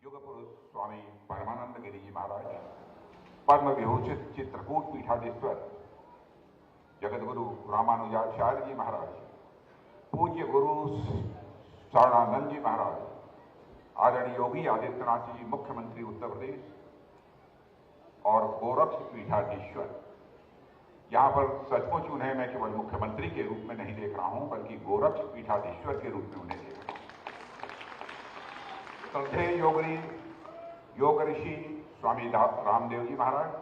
युग पुरुष स्वामी परमानंद गिरि जी महाराज, पद्म विभूषित चित्रकूट पीठाधीश्वर जगतगुरु रामानुजाचार्य जी महाराज, पूज्य गुरु शरणानंद जी महाराज, आदरणीय योगी आदित्यनाथ जी मुख्यमंत्री उत्तर प्रदेश और गोरक्ष पीठाधीश्वर। यहाँ पर सचमुच उन्हें मैं केवल मुख्यमंत्री के रूप में नहीं देख रहा हूं, बल्कि गोरक्ष पीठाधीश्वर के रूप में उन्हें देख रहा हूं। श्रद्धेय योग ऋषि स्वामी रामदेव जी महाराज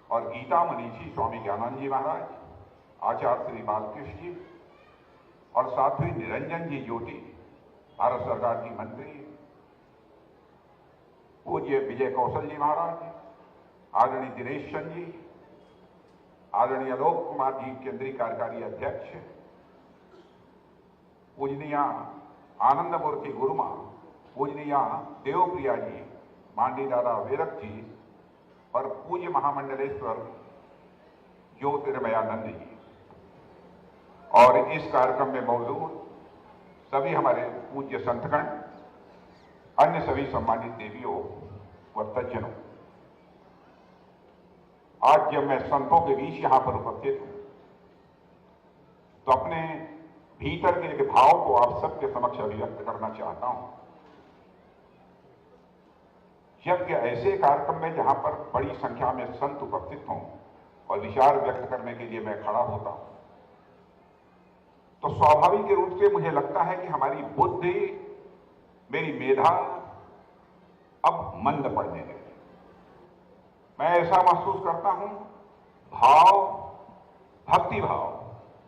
और गीता मनीषी स्वामी ज्ञानानंद जी महाराज, आचार्य श्री बालकृष्ण जी और साध्वी निरंजन जी ज्योति, भारत सरकार की मंत्री, पूज्य विजय कौशल जी महाराज, आदरणीय दिनेश चंद जी, आदरणीय आलोक कुमार जी केंद्रीय कार्यकारी अध्यक्ष, पूजनीय आनंद मूर्ति गुरुमा, पूजनीय देवप्रिया जी, मांडी दादा वेरक जी और पूज्य महामंडलेश्वर ज्योतिर्मयानंद जी, और इस कार्यक्रम में मौजूद सभी हमारे पूज्य संतगण, अन्य सभी सम्मानित देवियों व सज्जनों। आज जब मैं संतों के बीच यहां पर उपस्थित हूं, तो अपने भीतर के एक भाव को आप सबके समक्ष अभिव्यक्त करना चाहता हूं। जबकि ऐसे कार्यक्रम में जहां पर बड़ी संख्या में संत उपस्थित हों और विचार व्यक्त करने के लिए मैं खड़ा होता हूं, तो स्वाभाविक रूप से मुझे लगता है कि हमारी बुद्धि, मेरी मेधा अब मंद पड़ने लगी। मैं ऐसा महसूस करता हूं, भाव, भक्ति भाव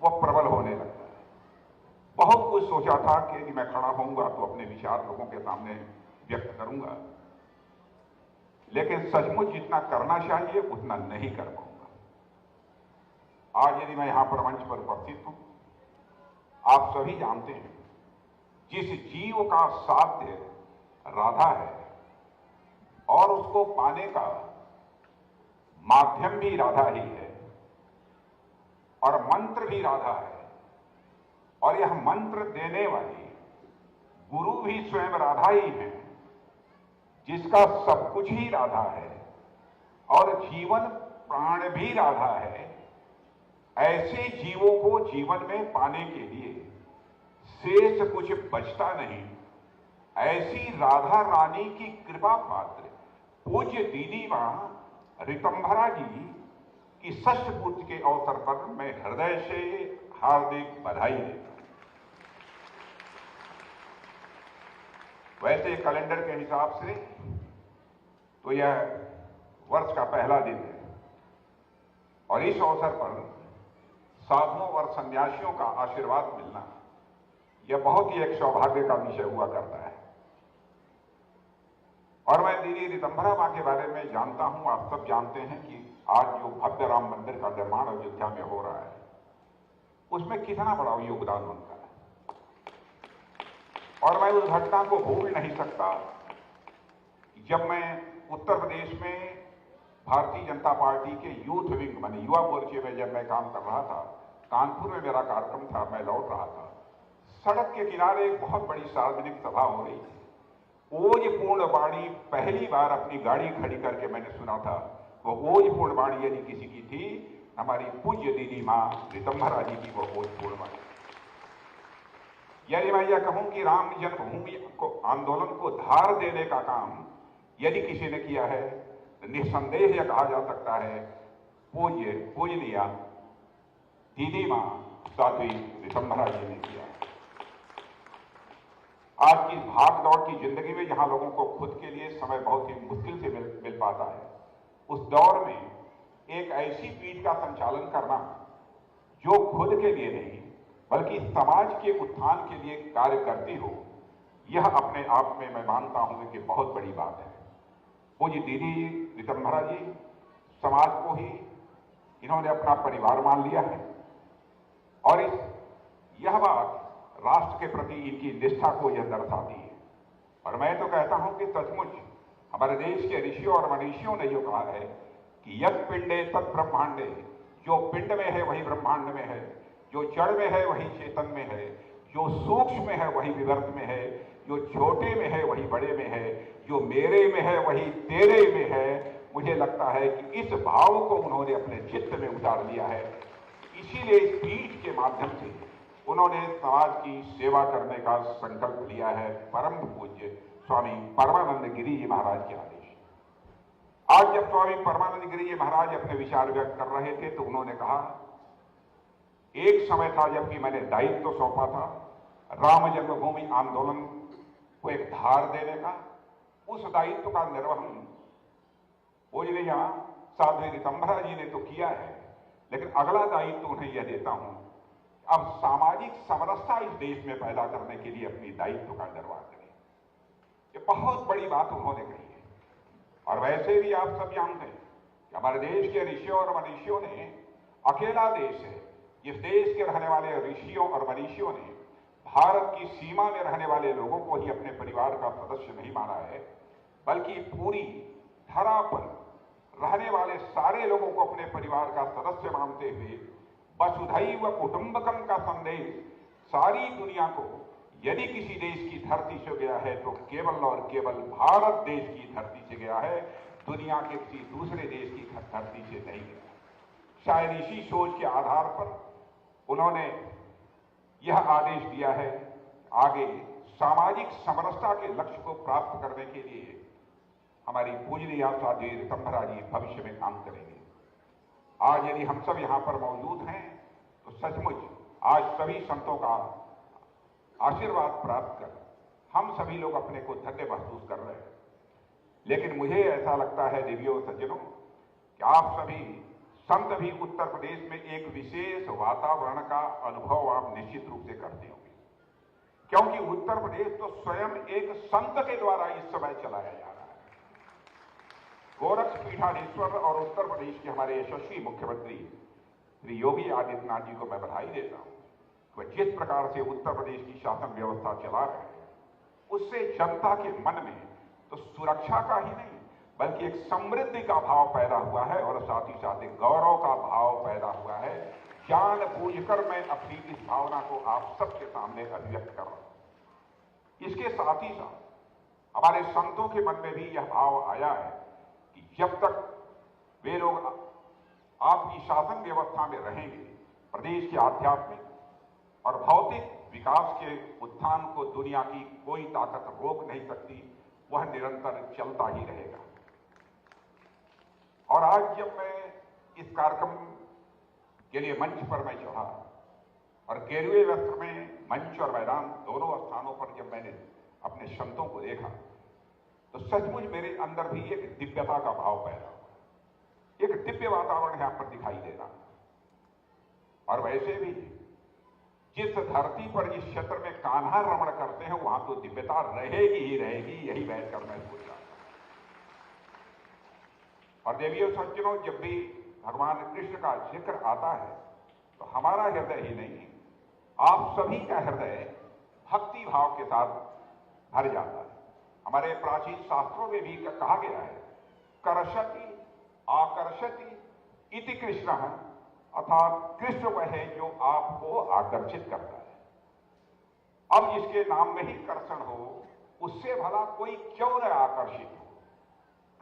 वह प्रबल होने लगता है। बहुत कुछ सोचा था कि मैं खड़ा होऊंगा तो अपने विचार लोगों के सामने व्यक्त करूंगा, लेकिन सचमुच जितना करना चाहिए उतना नहीं कर पाऊंगा। आज यदि मैं यहां पर मंच पर उपस्थित हूं, आप सभी जानते हैं जिस जीव का साध्य राधा है और उसको पाने का माध्यम भी राधा ही है और मंत्र भी राधा है, और यह मंत्र देने वाली गुरु भी स्वयं राधा ही है, जिसका सब कुछ ही राधा है और जीवन प्राण भी राधा है। ऐसे जीवों को जीवन में पाने के लिए शेष कुछ बचता नहीं। ऐसी राधा रानी की कृपा पात्र पूज्य दीदी मां ऋतंभरा जी की षष्ठ पूर्ति के अवसर पर मैं हृदय से हार्दिक बधाई देता हूं। वैसे कैलेंडर के हिसाब से तो यह वर्ष का पहला दिन है, और इस अवसर पर साधुओं और सन्यासियों का आशीर्वाद मिलना यह बहुत ही एक सौभाग्य का विषय हुआ करता है। और मैं दीदी ऋतंभरा मां के बारे में जानता हूं, आप सब जानते हैं कि आज जो भव्य राम मंदिर का निर्माण अयोध्या में हो रहा है, उसमें कितना बड़ा योगदान उनका है। और मैं उस घटना को भूल नहीं सकता जब मैं उत्तर प्रदेश में भारतीय जनता पार्टी के यूथ विंग माने युवा मोर्चे में जब मैं काम कर रहा था, कानपुर में मेरा कार्यक्रम था, मैं लौट रहा था, सड़क के किनारे एक बहुत बड़ी सार्वजनिक सभा हो रही थी। ओज पूर्ण वाणी पहली बार अपनी गाड़ी खड़ी करके मैंने सुना था। वो ओज पूर्ण वाणी यदि किसी की थी, हमारी पूज्य दीदी मां ऋतंभरा जी की वो ओज पूर्ण वाणी। यदि मैं यह कहूं कि राम जन्मभूमि को आंदोलन को धार देने का काम यदि किसी ने किया है, तो निस्संदेह यह कहा जा सकता है पूजनीय दीदी मां साध्वी ऋतंभरा जी ने किया। आज की भाग दौड़ की जिंदगी में जहां लोगों को खुद के लिए समय बहुत ही मुश्किल से मिल पाता है, उस दौर में एक ऐसी पीठ का संचालन करना जो खुद के लिए नहीं बल्कि समाज के उत्थान के लिए कार्य करती हो, यह अपने आप में मैं मानता हूं कि बहुत बड़ी बात है। पूज्य दीदी ऋतंभरा जी समाज को ही इन्होंने अपना परिवार मान लिया है, और यह बात राष्ट्र के प्रति इनकी निष्ठा को यह दर्शाती है। और मैं तो कहता हूं कि सचमुच हमारे देश के ऋषियों और मनीषियों ने जो कहा है कि यत् पिंडे तत् ब्रह्मांडे, जो पिंड में है वही ब्रह्मांड में है, जो जड़ में है वही चेतन में है, जो सूक्ष्म है वही विवर्त में है, जो छोटे में है वही बड़े में है, जो मेरे में है वही तेरे में है। मुझे लगता है कि इस भाव को उन्होंने अपने चित्त में उतार लिया है। इसीलिए इस पीठ के माध्यम से उन्होंने समाज की सेवा करने का संकल्प लिया है। परम पूज्य स्वामी परमानंद गिरि जी महाराज के आदेश। आज जब स्वामी परमानंद गिरि जी महाराज अपने विचार व्यक्त कर रहे थे तो उन्होंने कहा, एक समय था जबकि मैंने दायित्व सौंपा था राम जन्मभूमि आंदोलन को एक धार देने का। उस दायित्व का निर्वहन पूज्य यहां साध्वी ऋतंभरा जी ने तो किया है, लेकिन अगला दायित्व उन्हें यह देता हूं, अब सामाजिक समरसता इस देश में पैदा करने के लिए अपनी दायित्व का निर्वाह करें। ये बहुत बड़ी बात उन्होंने कही है। और वैसे भी आप सब जानते हैं कि हमारे देश के ऋषियों और मनीषियों ने, अकेला देश है जिस देश के रहने वाले ऋषियों और मनीषियों ने भारत की सीमा में रहने वाले लोगों को ही अपने परिवार का सदस्य नहीं माना है, बल्कि पूरी धरा पर रहने वाले सारे लोगों को अपने परिवार का सदस्य मानते हुए वसुधैव कुटुंबकम का संदेश सारी दुनिया को, यदि किसी देश की धरती से गया है तो केवल और केवल भारत देश की धरती से गया है, दुनिया के किसी दूसरे देश की धरती से नहीं गया। शायद इसी सोच के आधार पर उन्होंने यह आदेश दिया है, आगे सामाजिक समरसता के लक्ष्य को प्राप्त करने के लिए हमारी पूजनीय साध्वी ऋतंभरा जी भविष्य में काम करेंगे। आज यदि हम सब यहां पर मौजूद हैं तो सचमुच आज सभी संतों का आशीर्वाद प्राप्त कर हम सभी लोग अपने को धन्य महसूस कर रहे हैं। लेकिन मुझे ऐसा लगता है देवियों सज्जनों कि आप सभी संत भी उत्तर प्रदेश में एक विशेष वातावरण का अनुभव आप निश्चित रूप से करते होंगे, क्योंकि उत्तर प्रदेश तो स्वयं एक संत के द्वारा इस समय चलाया जा रहा है। गोरक्ष पीठाधीश्वर और उत्तर प्रदेश के हमारे यशस्वी मुख्यमंत्री श्री योगी आदित्यनाथ जी को मैं बधाई देता हूं। वह जिस प्रकार से उत्तर प्रदेश की शासन व्यवस्था चला रहे हैं, उससे जनता के मन में तो सुरक्षा का ही नहीं बल्कि एक समृद्धि का भाव पैदा हुआ है और साथ ही साथ एक गौरव का भाव पैदा हुआ है। जानबूझकर मैं अपनी इस भावना को आप सबके सामने अभिव्यक्त कर रहा हूं। इसके साथ ही साथ हमारे संतों के मन में भी यह भाव आया है कि जब तक वे लोग आपकी शासन व्यवस्था में रहेंगे, प्रदेश के आध्यात्मिक और भौतिक विकास के उत्थान को दुनिया की कोई ताकत रोक नहीं सकती, वह निरंतर चलता ही रहेगा। और आज जब मैं इस कार्यक्रम के लिए मंच पर मैं चढ़ा और गेरुए वस्त्र में मंच और मैदान दोनों स्थानों पर जब मैंने अपने संतों को देखा तो सचमुच मेरे अंदर भी एक दिव्यता का भाव पैदा हुआ। एक दिव्य वातावरण यहां पर दिखाई दे रहा। और वैसे भी जिस धरती पर जिस क्षेत्र में कान्हा रमण करते हैं वहां तो दिव्यता रहेगी ही रहेगी, यही बैठकर मैं सोच रहा था। और देवियों सज्जनों, जब भी भगवान कृष्ण का जिक्र आता है तो हमारा हृदय ही नहीं, आप सभी का हृदय भक्ति भाव के साथ भर जाता है। हमारे प्राचीन शास्त्रों में भी कहा गया है, कर्षति आकर्षति इति कृष्ण, अर्थात कृष्ण वह है जो आपको आकर्षित करता है। अब जिसके नाम में ही कर्षण हो, उससे भला कोई क्यों न आकर्षित हो।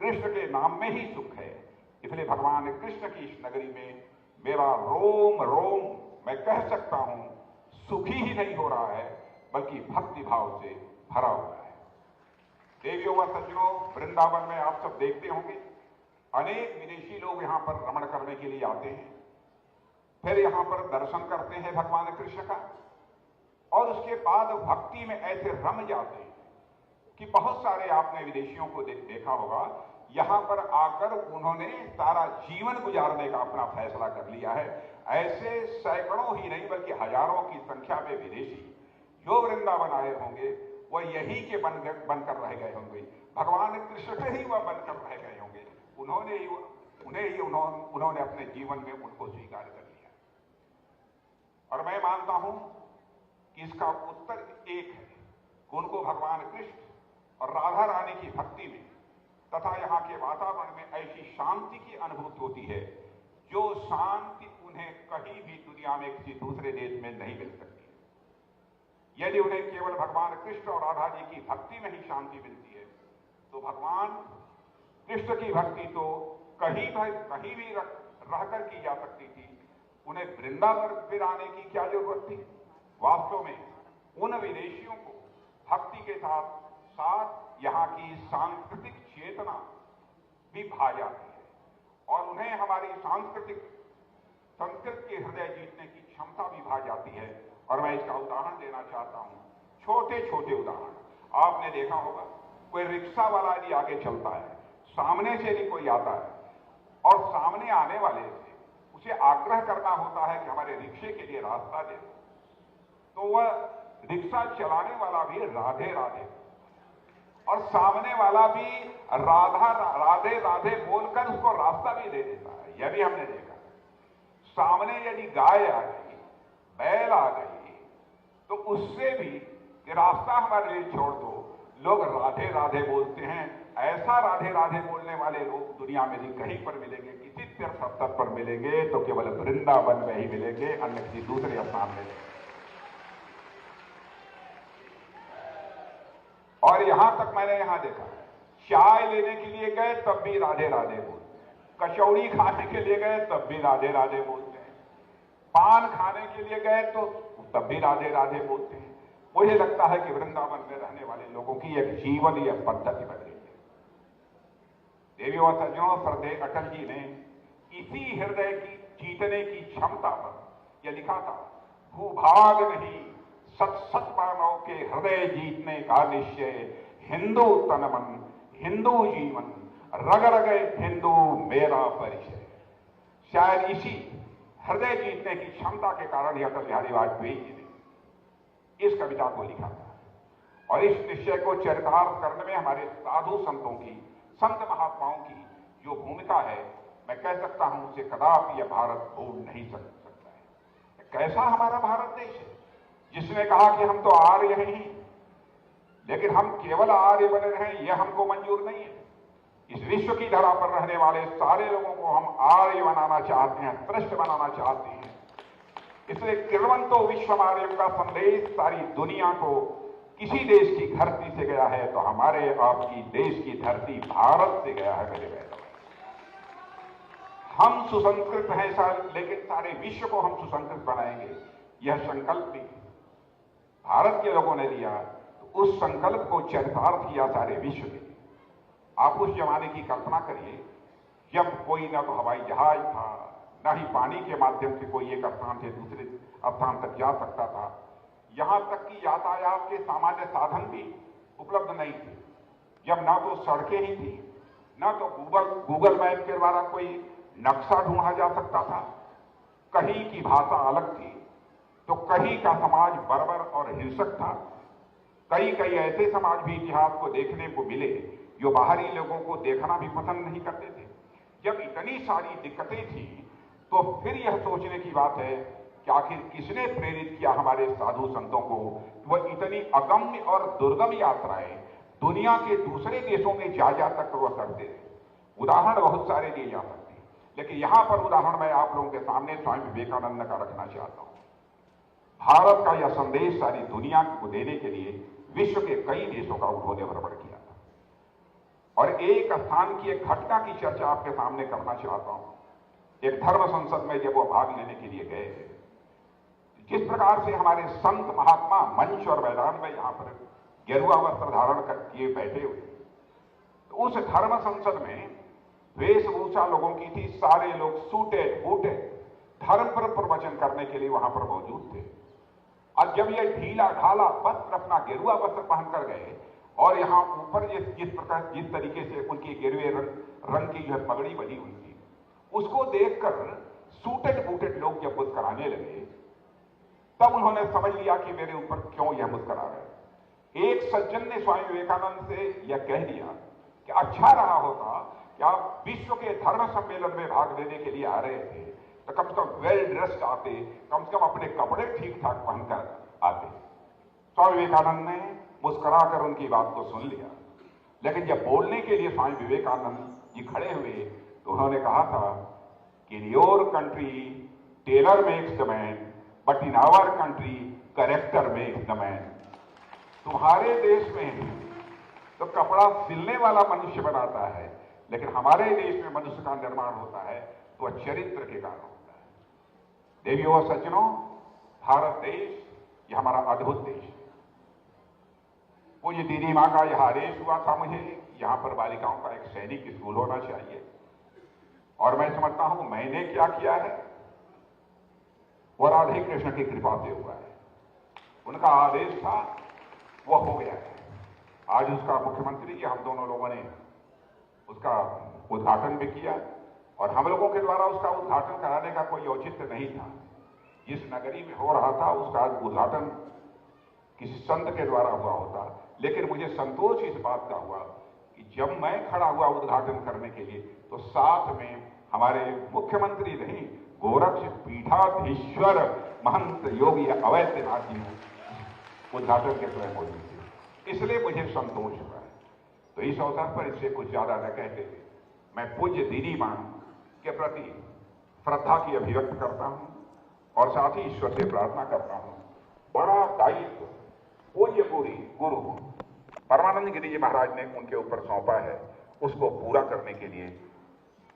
कृष्ण के नाम में ही सुख है, इसलिए भगवान कृष्ण की इस नगरी में मेरा रोम रोम मैं कह सकता हूं सुखी ही नहीं हो रहा है, बल्कि भक्ति भाव से भरा हुआ है। देवियों व सज्जनों, वृंदावन में आप सब देखते होंगे अनेक विदेशी लोग यहां पर रमण करने के लिए आते हैं, फिर यहां पर दर्शन करते हैं भगवान कृष्ण का, और उसके बाद भक्ति में ऐसे रम जाते हैं कि बहुत सारे आपने विदेशियों को देखा होगा, यहां पर आकर उन्होंने सारा जीवन गुजारने का अपना फैसला कर लिया है। ऐसे सैकड़ों ही नहीं बल्कि हजारों की संख्या में विदेशी जो वृंदावन आए होंगे वह यही के बनकर रह गए होंगे, भगवान कृष्ण के ही वह बनकर रह गए होंगे। उन्होंने अपने जीवन में उनको स्वीकार कर लिया। और मैं मानता हूं कि इसका उत्तर एक है कि उनको भगवान कृष्ण और राधा रानी की भक्ति में तथा यहाँ के वातावरण में ऐसी शांति की अनुभूति होती है जो शांति उन्हें कहीं भी दुनिया में किसी दूसरे देश में नहीं मिल सकती। यदि उन्हें केवल भगवान कृष्ण और राधा जी की भक्ति में ही शांति मिलती है, तो भगवान कृष्ण की भक्ति तो कहीं भी रहकर की जा सकती थी। उन्हें वृंदावन फिर आने की क्या जरूरत थी? वास्तव में उन विदेशियों को भक्ति के साथ साथ यहाँ की सांस्कृतिक चेतना भी भा जाती है और उन्हें हमारी संस्कृत के हृदय जीतने की क्षमता भी भा जाती है। और मैं इसका उदाहरण देना चाहता हूं, छोटे छोटे उदाहरण। आपने देखा होगा, कोई रिक्शा वाला यदि आगे चलता है, सामने से यदि कोई आता है और सामने आने वाले से उसे आग्रह करना होता है कि हमारे रिक्शे के लिए रास्ता दे, तो वह रिक्शा चलाने वाला भी राधे राधे और सामने वाला भी राधे राधे बोलकर उसको रास्ता भी दे देता है। यह भी हमने देखा। सामने यदि गाय आ गई, बैल आ गई, तो उससे भी कि रास्ता हमारे लिए छोड़ दो, लोग राधे राधे बोलते हैं। ऐसा राधे राधे बोलने वाले लोग दुनिया में नहीं कहीं पर मिलेंगे। किसी तीर्थ स्थल पर मिलेंगे तो केवल वृंदावन में ही मिलेंगे, अन्य किसी दूसरे स्थान में नहीं। और यहां तक मैंने यहां देखा, चाय लेने के लिए गए तब भी राधे राधे बोलते हैं, कचौड़ी खाने के लिए गए तब भी राधे राधे बोलते हैं, पान खाने के लिए गए तो तब भी राधे राधे बोलते हैं। मुझे लगता है कि वृंदावन में रहने वाले लोगों की एक जीवन या पद्धति बन गई है। देवी और सज्जनों, श्रद्धेय अटल जी ने इसी हृदय की जीतने की क्षमता पर यह लिखा था, भूभाग नहीं सत सत मानव के हृदय जीतने का निश्चय, हिंदू तन मन हिंदू जीवन, रग रग हिंदू मेरा परिचय। शायद इसी हृदय जीतने की क्षमता के कारण ही अटल बिहारी वाजपेयी जी ने इस कविता को लिखा था। और इस निश्चय को चरितार्थ करने में हमारे साधु संतों की, संत महात्माओं की जो भूमिका है, मैं कह सकता हूं उसे कदापि यह भारत भूल नहीं सकता है। कैसा हमारा भारत देश है जिसने कहा कि हम तो आर्य हैं ही, लेकिन हम केवल आर्य बने रहें यह हमको मंजूर नहीं है। इस विश्व की धरा पर रहने वाले सारे लोगों को हम आर्य बनाना चाहते हैं, श्रेष्ठ बनाना चाहते हैं। इसलिए किरवंतो विश्वमार्यम का संदेश सारी दुनिया को किसी देश की धरती से गया है तो हमारे आपकी देश की धरती भारत से गया है। मेरे भाई, हम सुसंस्कृत हैं लेकिन सारे विश्व को हम सुसंस्कृत बनाएंगे, यह संकल्प भी भारत के लोगों ने लिया। तो उस संकल्प को चरितार्थ किया सारे विश्व ने। आप उस जमाने की कल्पना करिए जब कोई ना तो हवाई जहाज था, न ही पानी के माध्यम से कोई एक स्थान से दूसरे स्थान तक जा सकता था। यहां तक कि यातायात के सामान्य साधन भी उपलब्ध नहीं थे। जब ना तो सड़कें ही थी, ना तो गूगल मैप के द्वारा कोई नक्शा ढूंढा जा सकता था, कहीं की भाषा अलग थी, तो कहीं का समाज बर्बर और हिंसक था। कई ऐसे समाज भी इतिहास को देखने को मिले जो बाहरी लोगों को देखना भी पसंद नहीं करते थे। जब इतनी सारी दिक्कतें थी तो फिर यह सोचने की बात है कि आखिर किसने प्रेरित किया हमारे साधु संतों को, वह इतनी अगम्य और दुर्गम यात्राएं दुनिया के दूसरे देशों में जा तक वह करते थे। उदाहरण बहुत सारे दिए जा सकते हैं, लेकिन यहां पर उदाहरण मैं आप लोगों के सामने स्वामी विवेकानंद का रखना चाहता हूं। भारत का यह संदेश सारी दुनिया को देने के लिए विश्व के कई देशों का उन्होंने भ्रमण किया था। और एक स्थान की एक घटना की चर्चा आपके सामने करना चाहता हूं। एक धर्म संसद में जब वो भाग लेने के लिए गए थे, जिस प्रकार से हमारे संत महात्मा मंच और मैदान में यहां पर गेरुआ वस्त्र धारण किए बैठे हुए, तो उस धर्म संसद में वेशभूषा लोगों की थी। सारे लोग सूटे बूटे धर्म पर प्रवचन करने के लिए वहां पर मौजूद थे। और जब ये ढीला ढाला वस्त्र, अपना गेरुआ वस्त्र पहनकर गए और यहां ऊपर जिस तरीके से उनकी गेरुए रंग की जो पगड़ी बनी हुई थी, उसको देखकर सूटेड बूटेड लोग जब मुस्कुराने लगे, तब उन्होंने समझ लिया कि मेरे ऊपर क्यों यह मुस्कुरा रहे। एक सज्जन ने स्वामी विवेकानंद से यह कह दिया कि अच्छा रहा होता कि आप विश्व के धर्म सम्मेलन में भाग लेने के लिए आ रहे थे तो कम से कम वेल ड्रेस्ड आते, कम से कम अपने कपड़े ठीक ठाक पहनकर आते। स्वामी विवेकानंद ने मुस्कुराकर उनकी बात को सुन लिया, लेकिन जब बोलने के लिए स्वामी विवेकानंद जी खड़े हुए तो उन्होंने कहा था कि in your country tailor makes the man, but in our country character makes the man. तुम्हारे देश में तो कपड़ा सिलने वाला मनुष्य बनाता है, लेकिन हमारे देश में मनुष्य का निर्माण होता है तो चरित्र के कारण होता है। देवियों और सज्जनों, भारत देश यह हमारा अद्भुत देश है। पूज्य दीदी मां का यह आदेश हुआ था मुझे, यहां पर बालिकाओं का एक सैनिक स्कूल होना चाहिए, और मैं समझता हूं मैंने क्या किया है वह राधे कृष्ण की कृपा से हुआ है। उनका आदेश था, वह हो गया है। आज उसका मुख्यमंत्री जी हम दोनों लोगों ने उसका उद्घाटन भी किया, और हम लोगों के द्वारा उसका उद्घाटन कराने का कोई औचित्य नहीं था। जिस नगरी में हो रहा था उसका उद्घाटन किसी संत के द्वारा हुआ होता, लेकिन मुझे संतोष इस बात का हुआ कि जब मैं खड़ा हुआ उद्घाटन करने के लिए तो साथ में हमारे मुख्यमंत्री नहीं, गोरक्ष पीठाधीश्वर महंत योगी अवैधनाथ जी उद्घाटन के समय मौजूद थे, इसलिए मुझे संतोष हुआ है। तो इस अवसर पर इससे कुछ ज्यादा न कहते हुए मैं पूज्य दीदी मां के प्रति श्रद्धा की अभिव्यक्त करता हूं, और साथ ही ईश्वर से प्रार्थना करता हूं, बड़ा दायित्व पूज्य गुरु परमानंद गिरि जी महाराज ने उनके ऊपर सौंपा है, उसको पूरा करने के लिए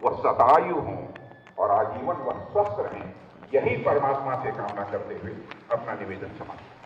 वह शतायु हों और आजीवन वह स्वस्थ रहें, यही परमात्मा से कामना करते हुए अपना निवेदन समाप्त।